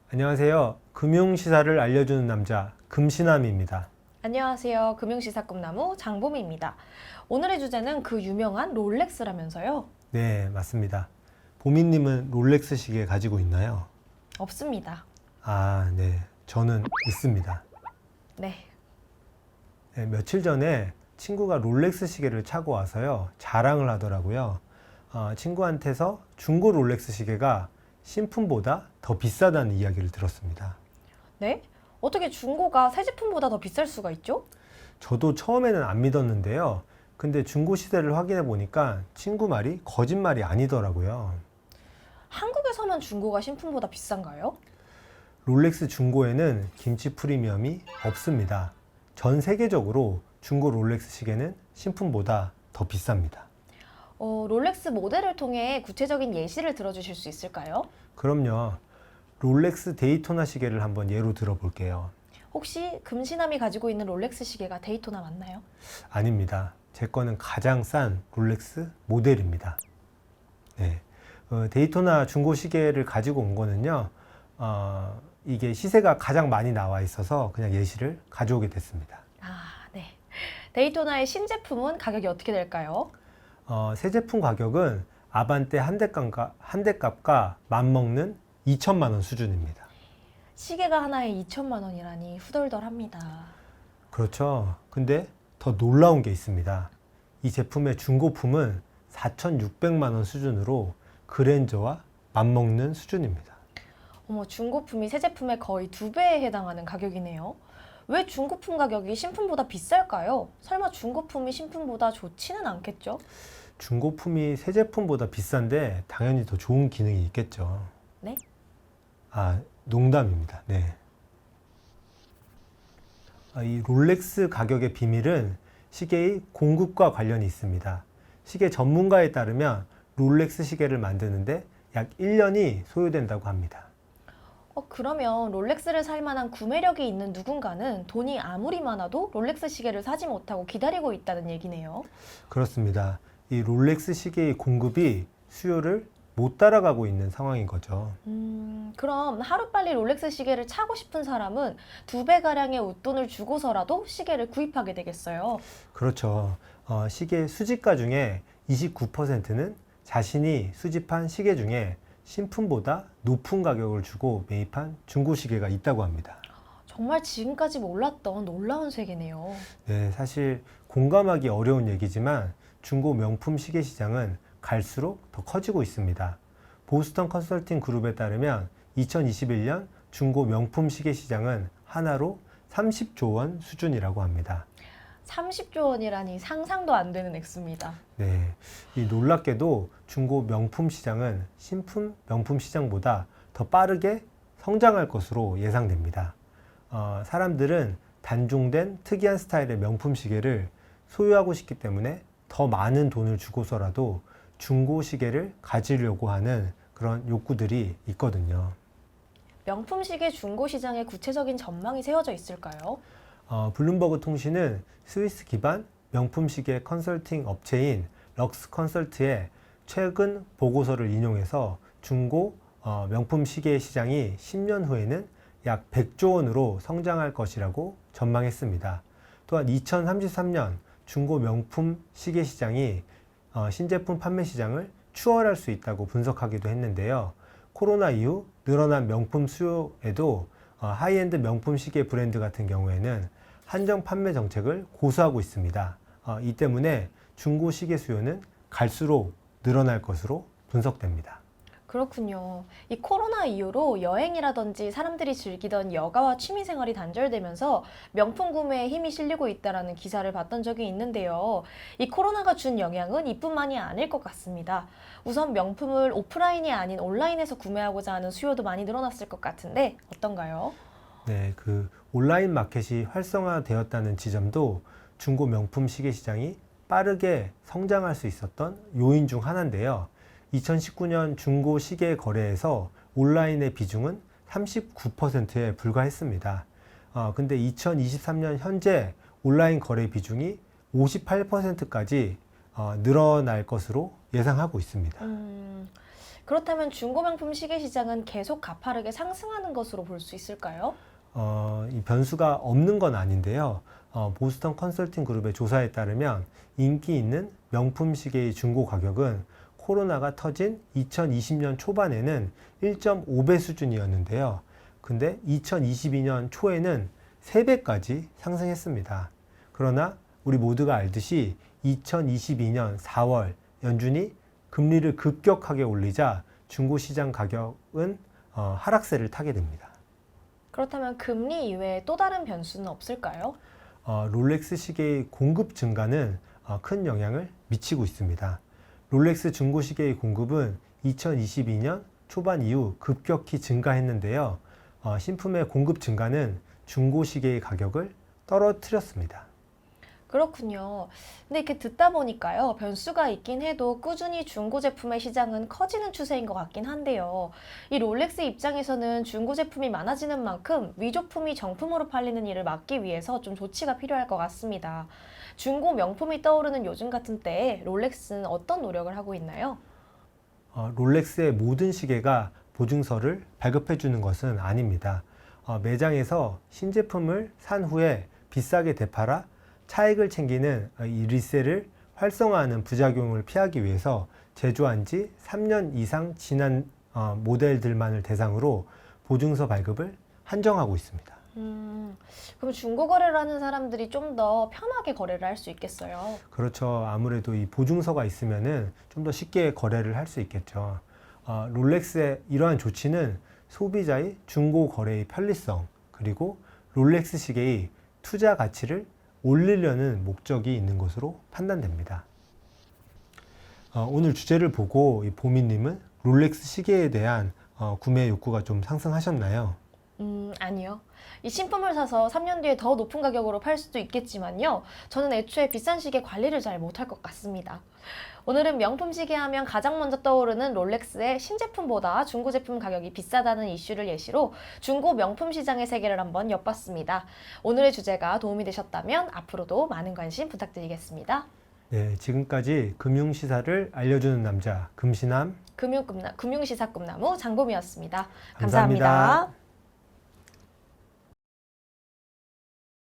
안녕하세요. 금융시사를 알려주는 남자 금신남입니다. 안녕하세요. 금융시사 꿈나무 장보미입니다. 오늘의 주제는 그 유명한 롤렉스라면서요? 네, 맞습니다. 보미님은 롤렉스 시계 가지고 있나요? 없습니다. 아, 네. 저는 있습니다. 네. 네, 며칠 전에 친구가 롤렉스 시계를 차고 와서요. 자랑을 하더라고요. 친구한테서 중고 롤렉스 시계가 신품보다 더 비싸다는 이야기를 들었습니다. 네? 어떻게 중고가 새 제품보다 더 비쌀 수가 있죠? 저도 처음에는 안 믿었는데요. 근데 중고 시세를 확인해 보니까 친구 말이 거짓말이 아니더라고요. 한국에서만 중고가 신품보다 비싼가요? 롤렉스 중고에는 김치 프리미엄이 없습니다. 전 세계적으로 중고 롤렉스 시계는 신품보다 더 비쌉니다. 롤렉스 모델을 통해 구체적인 예시를 들어주실 수 있을까요? 그럼요. 롤렉스 데이토나 시계를 한번 예로 들어볼게요. 혹시 금신남이 가지고 있는 롤렉스 시계가 데이토나 맞나요? 아닙니다. 제 거는 가장 싼 롤렉스 모델입니다. 네. 데이토나 중고 시계를 가지고 온 거는요. 이게 시세가 가장 많이 나와 있어서 그냥 예시를 가져오게 됐습니다. 아, 네. 데이토나의 신제품은 가격이 어떻게 될까요? 새 제품 가격은 아반떼 한 대 값과 맞먹는 2천만 원 수준입니다. 시계가 하나에 2천만 원이라니 후덜덜합니다. 그렇죠. 근데 더 놀라운 게 있습니다. 이 제품의 중고품은 4,600만 원 수준으로 그랜저와 맞먹는 수준입니다. 어머, 중고품이 새 제품의 거의 2배에 해당하는 가격이네요. 왜 중고품 가격이 신품보다 비쌀까요? 설마 중고품이 신품보다 좋지는 않겠죠? 중고품이 새 제품보다 비싼데 당연히 더 좋은 기능이 있겠죠. 네? 아, 농담입니다. 네. 이 롤렉스 가격의 비밀은 시계의 공급과 관련이 있습니다. 시계 전문가에 따르면 롤렉스 시계를 만드는데 약 1년이 소요된다고 합니다. 그러면 롤렉스를 살 만한 구매력이 있는 누군가는 돈이 아무리 많아도 롤렉스 시계를 사지 못하고 기다리고 있다는 얘기네요. 그렇습니다. 이 롤렉스 시계의 공급이 수요를 못 따라가고 있는 상황인 거죠. 그럼 하루빨리 롤렉스 시계를 차고 싶은 사람은 2배가량의 웃돈을 주고서라도 시계를 구입하게 되겠어요. 그렇죠. 시계 수집가 중에 29%는 자신이 수집한 시계 중에 신품보다 높은 가격을 주고 매입한 중고 시계가 있다고 합니다. 정말 지금까지 몰랐던 놀라운 세계네요. 네, 사실 공감하기 어려운 얘기지만 중고 명품 시계 시장은 갈수록 더 커지고 있습니다. 보스턴 컨설팅 그룹에 따르면 2021년 중고 명품 시계 시장은 하나로 30조 원 수준이라고 합니다. 30조 원이라니 상상도 안 되는 액수입니다. 네, 이 놀랍게도 중고 명품 시장은 신품 명품 시장보다 더 빠르게 성장할 것으로 예상됩니다. 사람들은 단종된 특이한 스타일의 명품 시계를 소유하고 싶기 때문에 더 많은 돈을 주고서라도 중고 시계를 가지려고 하는 그런 욕구들이 있거든요. 명품 시계 중고 시장의 구체적인 전망이 세워져 있을까요? 블룸버그 통신은 스위스 기반 명품 시계 컨설팅 업체인 럭스 컨설트의 최근 보고서를 인용해서 중고 명품 시계 시장이 10년 후에는 약 100조 원으로 성장할 것이라고 전망했습니다. 또한 2033년 중고 명품 시계 시장이 신제품 판매 시장을 추월할 수 있다고 분석하기도 했는데요. 코로나 이후 늘어난 명품 수요에도 하이엔드 명품 시계 브랜드 같은 경우에는 한정 판매 정책을 고수하고 있습니다. 이 때문에 중고 시계 수요는 갈수록 늘어날 것으로 분석됩니다. 그렇군요. 이 코로나 이후로 여행이라든지 사람들이 즐기던 여가와 취미 생활이 단절되면서 명품 구매에 힘이 실리고 있다는 기사를 봤던 적이 있는데요. 이 코로나가 준 영향은 이뿐만이 아닐 것 같습니다. 우선 명품을 오프라인이 아닌 온라인에서 구매하고자 하는 수요도 많이 늘어났을 것 같은데 어떤가요? 네, 그 온라인 마켓이 활성화되었다는 지점도 중고 명품 시계 시장이 빠르게 성장할 수 있었던 요인 중 하나인데요. 2019년 중고 시계 거래에서 온라인의 비중은 39%에 불과했습니다. 근데 2023년 현재 온라인 거래 비중이 58%까지 늘어날 것으로 예상하고 있습니다. 그렇다면 중고 명품 시계 시장은 계속 가파르게 상승하는 것으로 볼 수 있을까요? 이 변수가 없는 건 아닌데요. 보스턴 컨설팅 그룹의 조사에 따르면 인기 있는 명품 시계의 중고 가격은 코로나가 터진 2020년 초반에는 1.5배 수준이었는데요. 근데 2022년 초에는 3배까지 상승했습니다. 그러나 우리 모두가 알듯이 2022년 4월 연준이 금리를 급격하게 올리자 중고 시장 가격은 하락세를 타게 됩니다. 그렇다면 금리 이외에 또 다른 변수는 없을까요? 롤렉스 시계의 공급 증가는 큰 영향을 미치고 있습니다. 롤렉스 중고 시계의 공급은 2022년 초반 이후 급격히 증가했는데요. 신품의 공급 증가는 중고 시계의 가격을 떨어뜨렸습니다. 그렇군요. 근데 이렇게 듣다 보니까요, 변수가 있긴 해도 꾸준히 중고 제품의 시장은 커지는 추세인 것 같긴 한데요. 이 롤렉스 입장에서는 중고 제품이 많아지는 만큼 위조품이 정품으로 팔리는 일을 막기 위해서 좀 조치가 필요할 것 같습니다. 중고 명품이 떠오르는 요즘 같은 때에 롤렉스는 어떤 노력을 하고 있나요? 롤렉스의 모든 시계가 보증서를 발급해 주는 것은 아닙니다. 매장에서 신제품을 산 후에 비싸게 되팔아 차익을 챙기는 이 리셀을 활성화하는 부작용을 피하기 위해서 제조한 지 3년 이상 지난 모델들만을 대상으로 보증서 발급을 한정하고 있습니다. 그럼 중고 거래를 하는 사람들이 좀 더 편하게 거래를 할 수 있겠어요? 그렇죠. 아무래도 이 보증서가 있으면은 좀 더 쉽게 거래를 할 수 있겠죠. 롤렉스의 이러한 조치는 소비자의 중고 거래의 편리성, 그리고 롤렉스 시계의 투자 가치를 올리려는 목적이 있는 것으로 판단됩니다. 오늘 주제를 보고 이 보미님은 롤렉스 시계에 대한 구매 욕구가 좀 상승하셨나요? 아니요. 이 신품을 사서 3년 뒤에 더 높은 가격으로 팔 수도 있겠지만요. 저는 애초에 비싼 시계 관리를 잘 못할 것 같습니다. 오늘은 명품 시계 하면 가장 먼저 떠오르는 롤렉스의 신제품보다 중고 제품 가격이 비싸다는 이슈를 예시로 중고 명품 시장의 세계를 한번 엿봤습니다. 오늘의 주제가 도움이 되셨다면 앞으로도 많은 관심 부탁드리겠습니다. 네, 지금까지 금융시사를 알려주는 남자 금시남 금융시사 꿈나무 장봄이었습니다. 감사합니다. 감사합니다.